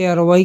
ARY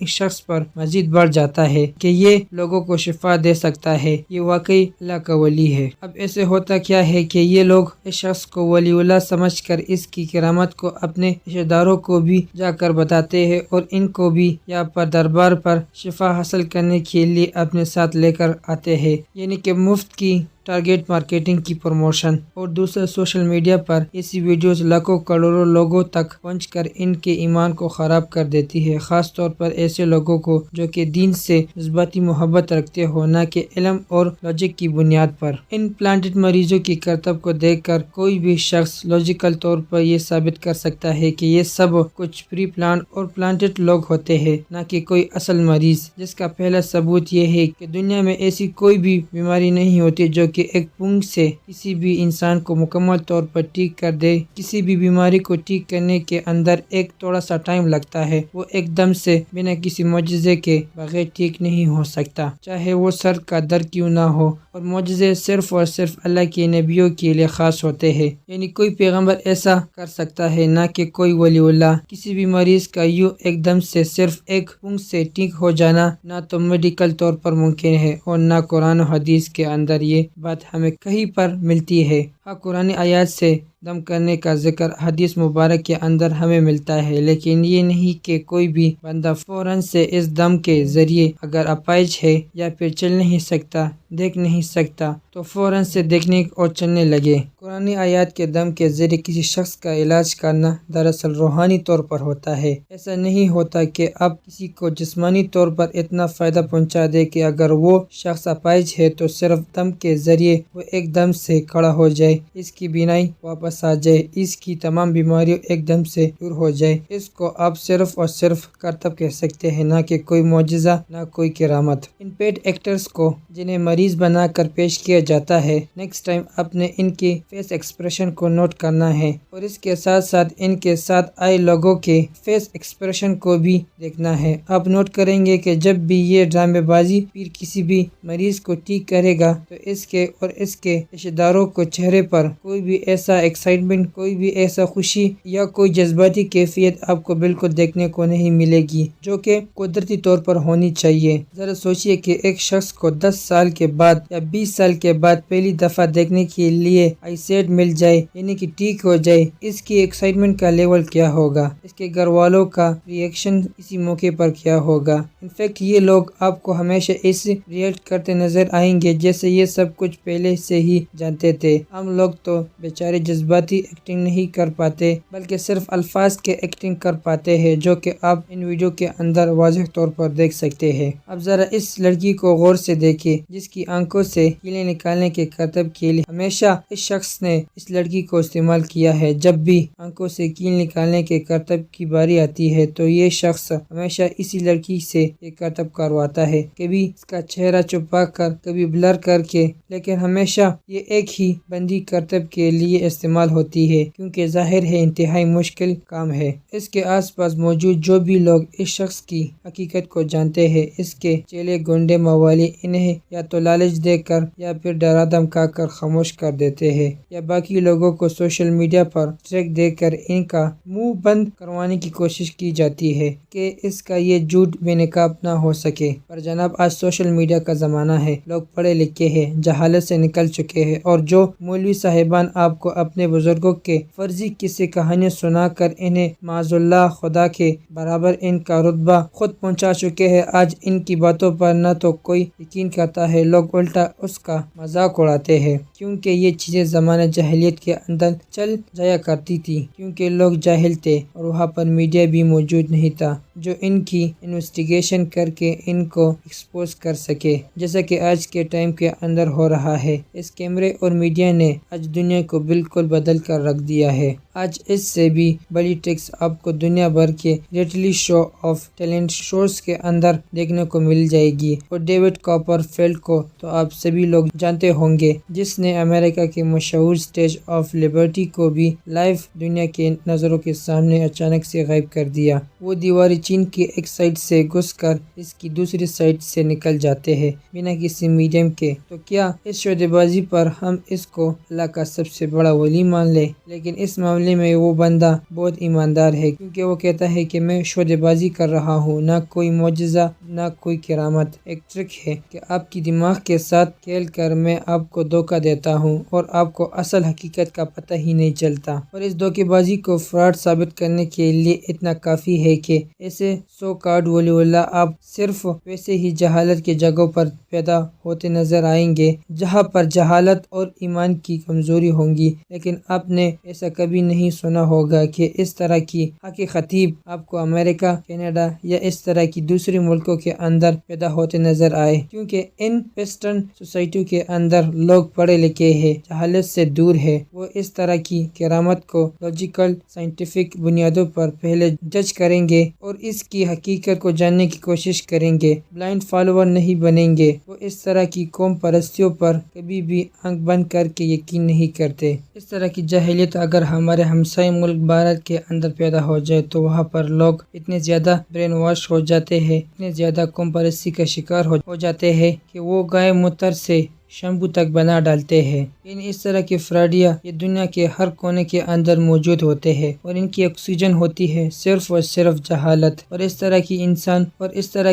اس شخص پر مزید بڑھ جاتا ہے کہ یہ لوگوں کو شفا دے سکتا ہے، یہ واقعی اللہ کا ولی ہے۔ اب ایسے ہوتا کیا ہے کہ یہ لوگ اس شخص کو ولی اللہ سمجھ کر اس کی کرامت کو اپنے رشتہ داروں کو بھی جا کر بتاتے ہیں اور ان کو بھی یہاں پر دربار پر شفا حاصل کرنے کے لیے اپنے ساتھ لے کر آتے ہیں، یعنی کہ مفت کی ٹارگیٹ مارکیٹنگ کی پروموشن۔ اور دوسرے سوشل میڈیا پر ایسی ویڈیوز لاکھوں کروڑوں لوگوں تک پہنچ کر ان کے ایمان کو خراب کر دیتی ہے، خاص طور پر ایسے لوگوں کو جو کہ دین سے جذباتی محبت رکھتے ہو، نہ کہ علم اور لاجک کی بنیاد پر۔ ان پلانٹڈ مریضوں کی کرتب کو دیکھ کر کوئی بھی شخص لاجیکل طور پر یہ ثابت کر سکتا ہے کہ یہ سب کچھ پری پلانڈ اور پلانٹڈ لوگ ہوتے ہیں، نہ کہ کوئی اصل مریض، جس کا پہلا ثبوت یہ ہے کہ دنیا میں ایسی کوئی بھی بیماری نہیں ہوتی جو کہ ایک پونگ سے کسی بھی انسان کو مکمل طور پر ٹھیک کر دے۔ کسی بھی بیماری کو ٹھیک کرنے کے اندر ایک تھوڑا سا ٹائم لگتا ہے، وہ ایک دم سے بنا کسی معجزے کے بغیر ٹھیک نہیں ہو سکتا، چاہے وہ سر کا درد کیوں نہ ہو۔ اور معجزے صرف اور صرف اللہ کے نبیوں کے لیے خاص ہوتے ہیں، یعنی کوئی پیغمبر ایسا کر سکتا ہے، نہ کہ کوئی ولی اللہ۔ کسی بھی مریض کا یوں ایک دم سے صرف ایک پونگ سے ٹھیک ہو جانا نہ تو میڈیکل طور پر ممکن ہے اور نہ قرآن و حدیث کے اندر یہ بات ہمیں کہیں پر ملتی ہے۔ ہاں، قرآن آیات سے دم کرنے کا ذکر حدیث مبارک کے اندر ہمیں ملتا ہے، لیکن یہ نہیں کہ کوئی بھی بندہ فوراً سے اس دم کے ذریعے اگر اپائج ہے یا پھر چل نہیں سکتا، دیکھ نہیں سکتا، تو فوراً سے دیکھنے اور چلنے لگے۔ قرآن آیات کے دم کے ذریعے کسی شخص کا علاج کرنا دراصل روحانی طور پر ہوتا ہے۔ ایسا نہیں ہوتا کہ اب کسی کو جسمانی طور پر اتنا فائدہ پہنچا دے کہ اگر وہ شخص اپائج ہے تو صرف دم کے ذریعے وہ ایک دم سے کھڑا ہو جائے، اس کی بینائی واپس آ جائے، اس کی تمام بیماریوں ایک دم سے دور ہو جائے۔ اس کو آپ صرف اور صرف کرتب کہہ سکتے ہیں، نہ کہ کوئی معجزہ، نہ کوئی کرامت۔ ان پیڈ ایکٹرز کو جنہیں مریض بنا کر پیش کیا جاتا ہے، نیکسٹ ٹائم اپنے ان کے فیس ایکسپریشن کو نوٹ کرنا ہے اور اس کے ساتھ ساتھ ان کے ساتھ آئے لوگوں کے فیس ایکسپریشن کو بھی دیکھنا ہے۔ آپ نوٹ کریں گے کہ جب بھی یہ ڈرامے بازی پیر کسی بھی مریض کو ٹھیک کرے گا تو اس کے اور اس کے رشتہ داروں کو چہرے پر کوئی بھی ایسا ایکسائٹمنٹ، کوئی بھی ایسا خوشی یا کوئی جذباتی کیفیت آپ کو بالکل دیکھنے کو نہیں ملے گی، جو کہ قدرتی طور پر ہونی چاہیے۔ ذرا سوچئے کہ ایک شخص کو 10 سال کے بعد یا 20 سال کے بعد پہلی دفعہ دیکھنے کے لیے آئی سیٹ مل جائے، یعنی کہ ٹھیک ہو جائے، اس کی ایکسائٹمنٹ کا لیول کیا ہوگا، اس کے گھر والوں کا ریئیکشن اسی موقع پر کیا ہوگا۔ انفیکٹ یہ لوگ آپ کو ہمیشہ ایسے ریئیکٹ کرتے نظر آئیں گے جیسے یہ سب کچھ پہلے سے ہی جانتے تھے۔ ہم لوگ تو بیچارے جذباتی ایکٹنگ نہیں کر پاتے، بلکہ صرف الفاظ کے ایکٹنگ کر پاتے ہیں، جو کہ آپ ان ویڈیو کے اندر واضح طور پر دیکھ سکتے ہیں۔ اب ذرا اس لڑکی کو غور سے دیکھیں جس کی آنکھوں سے کیلیں نکالنے کے کرتب کے لیے ہمیشہ اس شخص نے اس لڑکی کو استعمال کیا ہے۔ جب بھی آنکھوں سے کیل نکالنے کے کرتب کی باری آتی ہے تو یہ شخص ہمیشہ اسی لڑکی سے یہ کرتب کرواتا ہے، کبھی اس کا چہرہ چھپا کر، کبھی بلر کر کے، لیکن ہمیشہ یہ ایک ہی بندی کرتب کے لیے استعمال ہوتی ہے، کیونکہ ظاہر ہے انتہائی مشکل کام ہے۔ اس کے آس پاس موجود جو بھی لوگ اس شخص کی حقیقت کو جانتے ہیں، اس کے چیلے گنڈے موالی انہیں یا تو لالچ دے کر یا پھر ڈرا دھمکا کر خاموش کر دیتے ہیں، یا باقی لوگوں کو سوشل میڈیا پر ٹریک دے کر ان کا منہ بند کروانے کی کوشش کی جاتی ہے کہ اس کا یہ جھوٹ بے نقاب نہ ہو سکے۔ پر جناب، آج سوشل میڈیا کا زمانہ ہے، لوگ پڑھے لکھے ہیں، جہالت سے نکل چکے ہیں، اور جو مولوی صاحبان آپ کو اپنے بزرگوں کے فرضی قصے کہانیاں سنا کر انہیں معاذ اللہ خدا کے برابر ان کا رتبہ خود پہنچا چکے ہیں، آج ان کی باتوں پر نہ تو کوئی یقین کرتا ہے، لوگ الٹا اس کا مذاق اڑاتے ہیں، کیونکہ یہ چیزیں زمانہ جاہلیت کے اندر چل جایا کرتی تھی، کیونکہ لوگ جاہل تھے اور وہاں پر میڈیا بھی موجود نہیں تھا جو ان کی انویسٹیگیشن کر کے ان کو ایکسپوز کر سکے، جیسا کہ آج کے ٹائم کے اندر ہو رہا ہے۔ اس کیمرے اور میڈیا نے آج دنیا کو بالکل بدل کر رکھ دیا ہے۔ آج اس سے بھی بڑی ٹرکس آپ کو دنیا بھر کے reality show of talent shows کے اندر دیکھنے کو مل جائے گی، اور ڈیوڈ کاپر فیلڈ کو تو آپ سبھی لوگ جانتے ہوں گے، جس نے امریکہ کے مشہور اسٹیج آف لبرٹی کو بھی لائیو دنیا کے نظروں کے سامنے اچانک سے غائب کر دیا۔ وہ دیواری چین کی ایک سائڈ سے گھس کر اس کی دوسری سائڈ سے نکل جاتے ہیں بنا کسی میڈیم کے۔ تو کیا اس شودے بازی پر ہم اس کو اللہ کا سب سے بڑا ولی مان لیں؟ لیکن اس معاملے معاملے میں وہ بندہ بہت ایماندار ہے، کیونکہ وہ کہتا ہے کہ میں سودے بازی کر رہا ہوں، نہ کوئی معجزہ نہ کوئی کرامت۔ ایک ٹرک ہے کہ آپ کی دماغ کے ساتھ کھیل کر میں آپ کو دھوکہ دیتا ہوں اور آپ کو اصل حقیقت کا پتہ ہی نہیں چلتا، اور اس دھوکے بازی کو فراڈ ثابت کرنے کے لیے اتنا کافی ہے کہ ایسے 100 کارڈ ولی اللہ آپ صرف ویسے ہی جہالت کی جگہوں پر پیدا ہوتے نظر آئیں گے جہاں پر جہالت اور ایمان کی کمزوری ہوں گی، لیکن آپ نے ایسا کبھی نہیں سنا ہوگا کہ اس طرح کی حق خطیب آپ کو امریکہ، کینیڈا یا اس طرح کی دوسرے ملکوں کے اندر پیدا ہوتے نظر آئے، کیونکہ ان ویسٹرن سوسائٹیوں کے اندر لوگ پڑھے لکھے ہیں، جہالت سے دور ہے، وہ اس طرح کی کرامت کو لاجیکل سائنٹیفک بنیادوں پر پہلے جج کریں گے اور اس کی حقیقت کو جاننے کی کوشش کریں گے، بلائنڈ فالوور نہیں بنیں گے۔ وہ اس طرح کی قوم پرستیوں پر کبھی بھی آنکھ بند کر کے یقین نہیں کرتے۔ اس طرح کی جاہلیت اگر ہمارے ہمسائے ملک بھارت کے اندر پیدا ہو جائے تو وہاں پر لوگ اتنے زیادہ برین واش ہو جاتے ہیں، اتنے زیادہ قوم پرستی کا شکار ہو جاتے ہیں کہ وہ گائے موتر سے شیمپو تک بنا ڈالتے ہیں۔ اس طرح کے فراڈیا یہ دنیا کے ہر کونے کے اندر موجود ہوتے ہیں اور ان کی آکسیجن ہوتی ہے صرف اور صرف جہالت اور اس طرح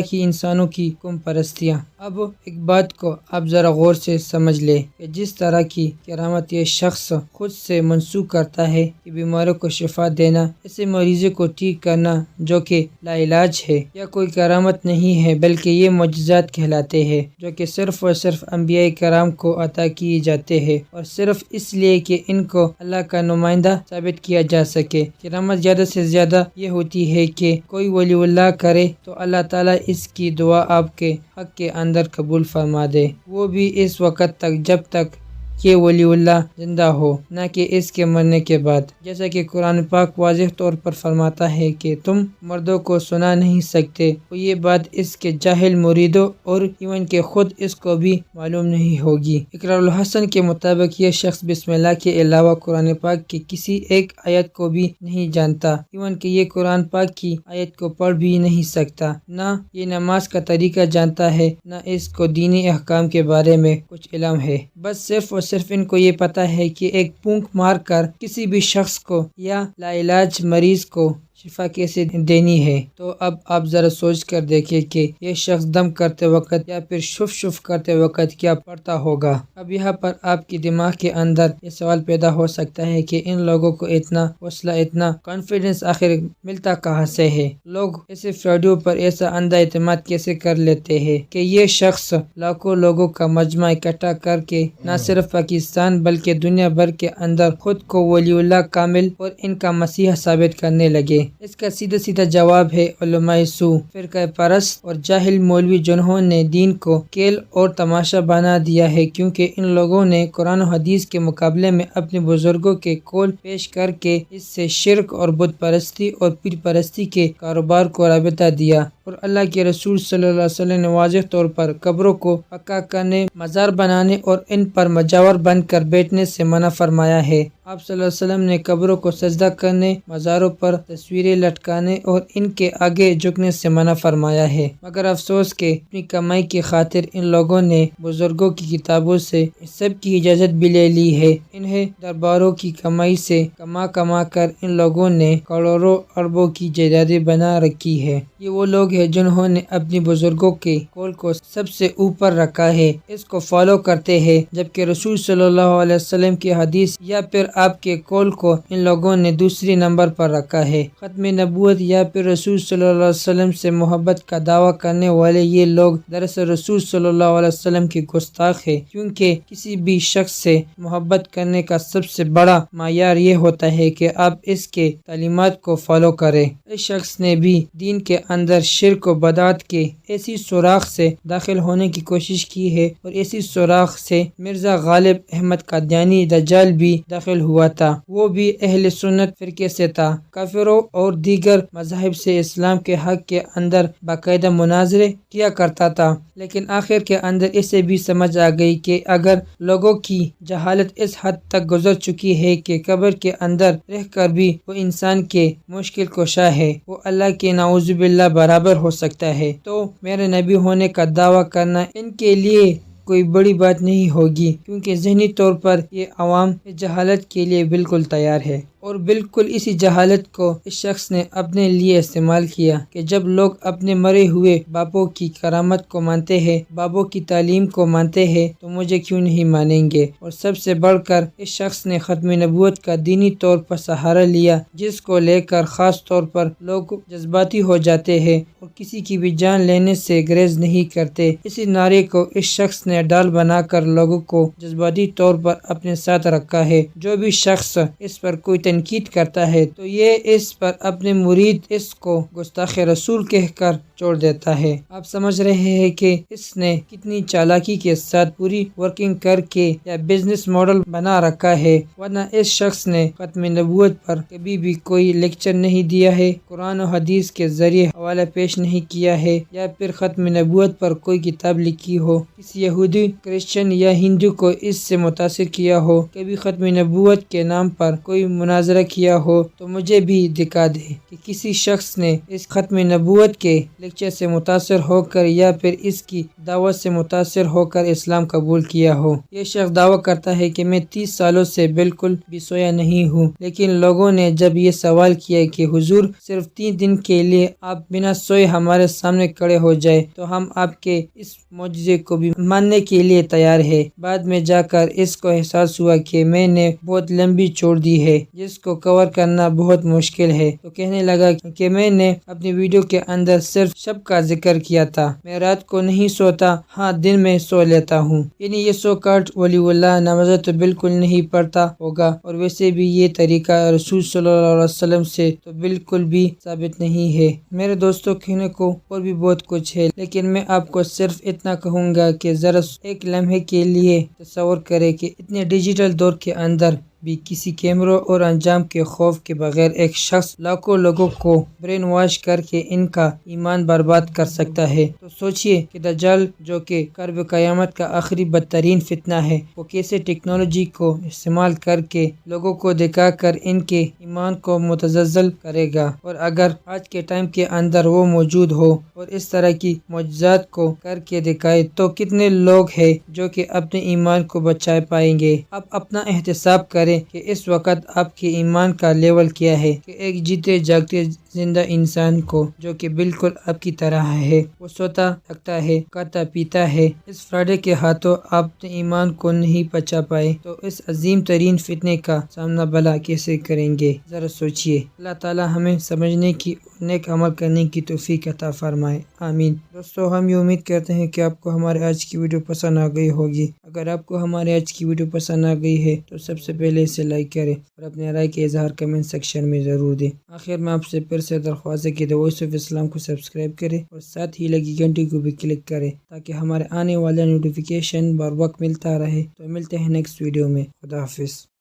کی انسانوں کی قوم پرستیاں۔ اب ایک بات کو آپ ذرا غور سے سمجھ لیں کہ جس طرح کی کرامت یہ شخص خود سے منسوخ کرتا ہے کہ بیماروں کو شفا دینا، ایسے مریضوں کو ٹھیک کرنا جو کہ لا علاج ہے، یا کوئی کرامت نہیں ہے بلکہ یہ معجزات کہلاتے ہیں جو کہ صرف اور صرف انبیاء کرام کو عطا کیے جاتے ہیں اور صرف اس لیے کہ ان کو اللہ کا نمائندہ ثابت کیا جا سکے۔ کرامت زیادہ سے زیادہ یہ ہوتی ہے کہ کوئی ولی اللہ کرے تو اللہ تعالیٰ اس کی دعا آپ کے حق کے اندر قبول فرما دے، وہ بھی اس وقت تک جب تک کہ ولی اللہ زندہ ہو، نہ کہ اس کے مرنے کے بعد، جیسا کہ قرآن پاک واضح طور پر فرماتا ہے کہ تم مردوں کو سنا نہیں سکتے، اور یہ بات اس کے جاہل مریدوں اور ایون کہ خود اس کو بھی معلوم نہیں ہوگی۔ اقرار الحسن کے مطابق یہ شخص بسم اللہ کے علاوہ قرآن پاک کی کسی ایک آیت کو بھی نہیں جانتا، ایون کہ یہ قرآن پاک کی آیت کو پڑھ بھی نہیں سکتا، نہ یہ نماز کا طریقہ جانتا ہے، نہ اس کو دینی احکام کے بارے میں کچھ علم ہے، بس صرف ان کو یہ پتا ہے کہ ایک پونک مار کر کسی بھی شخص کو یا لا علاج مریض کو شفا کیسے دینی ہے۔ تو اب آپ ذرا سوچ کر دیکھیں کہ یہ شخص دم کرتے وقت یا پھر شف کرتے وقت کیا پڑھتا ہوگا۔ اب یہاں پر آپ کی دماغ کے اندر یہ سوال پیدا ہو سکتا ہے کہ ان لوگوں کو اتنا حوصلہ، اتنا کانفیڈنس آخر ملتا کہاں سے ہے؟ لوگ ایسے فراڈیوں پر ایسا اندھا اعتماد کیسے کر لیتے ہیں کہ یہ شخص لاکھوں لوگوں کا مجمع اکٹھا کر کے نہ صرف پاکستان بلکہ دنیا بھر کے اندر خود کو ولی اللہ کامل اور ان کا مسیح ثابت کرنے لگے؟ اس کا سیدھا جواب ہے علماء سو، فرقہ پرست اور جاہل مولوی، جنہوں نے دین کو کھیل اور تماشا بنا دیا ہے، کیونکہ ان لوگوں نے قرآن و حدیث کے مقابلے میں اپنے بزرگوں کے قول پیش کر کے اس سے شرک اور بت پرستی اور پیر پرستی کے کاروبار کو رابطہ دیا، اور اللہ کے رسول صلی اللہ علیہ وسلم نے واضح طور پر قبروں کو پکا کرنے، مزار بنانے اور ان پر مجاور بن کر بیٹھنے سے منع فرمایا ہے۔ آپ صلی اللہ علیہ وسلم نے قبروں کو سجدہ کرنے، مزاروں پر تصویریں لٹکانے اور ان کے آگے جھکنے سے منع فرمایا ہے، مگر افسوس کہ اپنی کمائی کی خاطر ان لوگوں نے بزرگوں کی کتابوں سے اس سب کی اجازت بھی لے لی ہے۔ انہیں درباروں کی کمائی سے کما کر ان لوگوں نے کروڑوں اربوں کی جائیدادیں بنا رکھی ہے۔ یہ وہ لوگ ہیں جنہوں نے اپنی بزرگوں کے قول کو سب سے اوپر رکھا ہے، اس کو فالو کرتے ہیں، جبکہ رسول صلی اللہ علیہ وسلم کی حدیث یا پھر آپ کے قول کو ان لوگوں نے دوسری نمبر پر رکھا ہے۔ ختم نبوت یا پھر رسول صلی اللہ علیہ وسلم سے محبت کا دعویٰ کرنے والے یہ لوگ دراصل رسول صلی اللہ علیہ وسلم کی گستاخ ہے، کیونکہ کسی بھی شخص سے محبت کرنے کا سب سے بڑا معیار یہ ہوتا ہے کہ آپ اس کے تعلیمات کو فالو کریں۔ اس شخص نے بھی دین کے اندر شرک و بدعت کے ایسی سوراخ سے داخل ہونے کی کوشش کی ہے، اور اسی سوراخ سے مرزا غالب احمد قادیانی دجال بھی داخل ہوا تھا، وہ بھی اہل سنت فرقے سے تھا۔ کافروں اور دیگر مذاہب سے اسلام کے حق کے اندر باقاعدہ مناظرے کیا کرتا تھا، لیکن آخر کے اندر اسے بھی سمجھ آ گئی کہ اگر لوگوں کی جہالت اس حد تک گزر چکی ہے کہ قبر کے اندر رہ کر بھی وہ انسان کے مشکل کشا ہے، وہ اللہ کے نعوذ باللہ برابر ہو سکتا ہے، تو میرے نبی ہونے کا دعویٰ کرنا ان کے لیے کوئی بڑی بات نہیں ہوگی، کیونکہ ذہنی طور پر یہ عوام اس جہالت کے لیے بالکل تیار ہے۔ اور بالکل اسی جہالت کو اس شخص نے اپنے لیے استعمال کیا کہ جب لوگ اپنے مرے ہوئے باپوں کی کرامت کو مانتے ہیں، باپوں کی تعلیم کو مانتے ہیں، تو مجھے کیوں نہیں مانیں گے۔ اور سب سے بڑھ کر اس شخص نے ختم نبوت کا دینی طور پر سہارا لیا، جس کو لے کر خاص طور پر لوگ جذباتی ہو جاتے ہیں اور کسی کی بھی جان لینے سے گریز نہیں کرتے۔ اسی نعرے کو اس شخص نے ڈال بنا کر لوگوں کو جذباتی طور پر اپنے ساتھ رکھا ہے۔ جو بھی شخص اس پر کوئی تنقید کرتا ہے تو یہ اس پر اپنے مرید اس کو گستاخ رسول کہہ کر چھوڑ دیتا ہے۔ آپ سمجھ رہے ہیں کہ اس نے کتنی چالاکی کے ساتھ پوری ورکنگ کر کے یا بزنس ماڈل بنا رکھا ہے، ورنہ اس شخص نے ختم نبوت پر کبھی بھی کوئی لیکچر نہیں دیا ہے، قرآن و حدیث کے ذریعے حوالہ پیش نہیں کیا ہے، یا پھر ختم نبوت پر کوئی کتاب لکھی ہو، کسی یہودی، کرسچن یا ہندو کو اس سے متاثر کیا ہو، کبھی ختم نبوت کے نام پر کوئی مناظرہ کیا ہو، تو مجھے بھی دکھا دے کہ کسی شخص نے اس ختم نبوت کے لیکچر سے متاثر ہو کر یا پھر اس کی دعوت سے متاثر ہو کر اسلام قبول کیا ہو۔ یہ شخص دعویٰ کرتا ہے کہ میں 30 سالوں سے بالکل بھی سویا نہیں ہوں، لیکن لوگوں نے جب یہ سوال کیا کہ حضور صرف 3 دن کے لیے آپ بنا سوئے ہمارے سامنے کھڑے ہو جائے تو ہم آپ کے اس معجزے کو بھی ماننے کے لیے تیار ہے۔ بعد میں جا کر اس کو احساس ہوا کہ میں نے بہت لمبی چھوڑ دی ہے جس کو کور کرنا بہت مشکل ہے، تو کہنے لگا کہ میں نے اپنی ویڈیو کے اندر صرف شب کا ذکر کیا تھا، میں رات کو نہیں سوتا، ہاں دن میں سو لیتا ہوں۔ یعنی یہ سو کاٹ ولی اللہ نماز تو بالکل نہیں پڑھتا ہوگا، اور ویسے بھی یہ طریقہ رسول صلی اللہ علیہ وسلم سے تو بالکل بھی ثابت نہیں ہے۔ میرے دوستوں، کہنے کو اور بھی بہت کچھ ہے، لیکن میں آپ کو صرف اتنا کہوں گا کہ ذرا ایک لمحے کے لیے تصور کریں کہ اتنے ڈیجیٹل دور کے اندر بھی کسی کیمروں اور انجام کے خوف کے بغیر ایک شخص لاکھوں لوگوں کو برین واش کر کے ان کا ایمان برباد کر سکتا ہے، تو سوچئے کہ دجال جو کہ قرب قیامت کا آخری بدترین فتنہ ہے، وہ کیسے ٹیکنالوجی کو استعمال کر کے لوگوں کو دکھا کر ان کے ایمان کو متزلزل کرے گا۔ اور اگر آج کے ٹائم کے اندر وہ موجود ہو اور اس طرح کی معجزات کو کر کے دکھائے تو کتنے لوگ ہیں جو کہ اپنے ایمان کو بچا پائیں گے۔ آپ اپنا احتساب کریں کہ اس وقت آپ کے ایمان کا لیول کیا ہے، کہ ایک جیتے جاگتے زندہ انسان کو جو کہ بالکل آپ کی طرح ہے، وہ سوتا تھکتا ہے، کھاتا پیتا ہے، اس فراڈے کے ہاتھوں آپ اپنے ایمان کو نہیں بچا پائے تو اس عظیم ترین فتنے کا سامنا بھلا کیسے کریں گے؟ ذرا سوچئے۔ اللہ تعالی ہمیں سمجھنے کی اور نیک عمل کرنے کی توفیق عطا فرمائے، آمین۔ دوستو، ہم یہ امید کرتے ہیں کہ آپ کو ہمارے آج کی ویڈیو پسند آ گئی ہوگی۔ اگر آپ کو ہمارے آج کی ویڈیو پسند آ گئی ہے تو سب سے پہلے اسے لائک کریں اور اپنے رائے کا اظہار کمنٹ سیکشن میں ضرور دیں۔ آخر میں آپ سے پھر سے درخواست ہے کہ دی وائس آف اسلام کو سبسکرائب کریں اور ساتھ ہی لگی گھنٹی کو بھی کلک کریں تاکہ ہمارے آنے والا نوٹیفیکیشن بر وقت ملتا رہے۔ تو ملتے ہیں نیکسٹ ویڈیو میں۔ خدا حافظ۔